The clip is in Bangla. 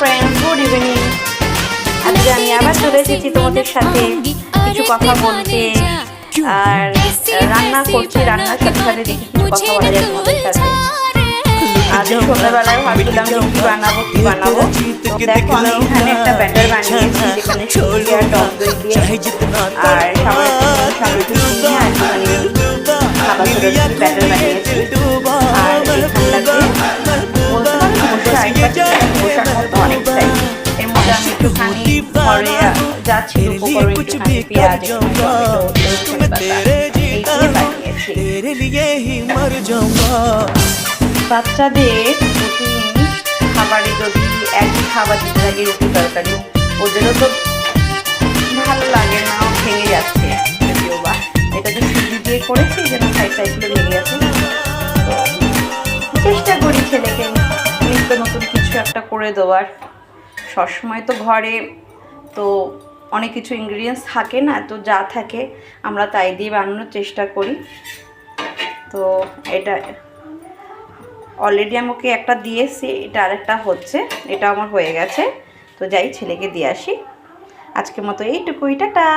Friends, good evening. আজকে আমি আবার চলে এসেছি তোমাদের সাথে কিছু কথা বলতে। আর রান্না করছি, রান্নার সাথে সাথে দেখি কিছু কথা বলা যায় তোমাদের সাথে। আজ সন্ধ্যাবেলায় ভাবছিলাম কি বানাবো তো দেখো আমি এখানে একটা ব্যাটার বানিয়েছি, যেখানে সুজি আর টক দই দিয়ে আর সামনে নিয়ে আর খাবার ব্যাটার বানিয়েছি। আর অনেকটাই এর মধ্যে আমি একটুখানি ঘরে যা ছিল উপকরণ, একটুখানি পেঁয়াজ, বাচ্চাদের প্রতিদিন খাবারে যদি একই খাবার দিতে লাগে রুটি তরকারি, ওদেরও তো ভালো লাগে না, ভেঙে যাচ্ছে। যদিও বা এটা তো সুজি দিয়ে করেছি, যেন সাইডগুলো ভেঙে যাচ্ছে। তো চেষ্টা করি ছেলেকে নিত্য নতুন কিছু একটা করে দেওয়ার। সবসময় তো ঘরে তো অনেক কিছু ইনগ্রিডিয়েন্টস থাকে না, তো যা থাকে আমরা তাই দিয়ে বানানোর চেষ্টা করি। তো এটা অলরেডি আমি ওকে একটা দিয়েছি, এটা আরেকটা হচ্ছে, এটা আমার হয়ে গেছে। তো যাই ছেলেকে দিয়ে আসি। আজকের মতো এইটুকুই, টাটা।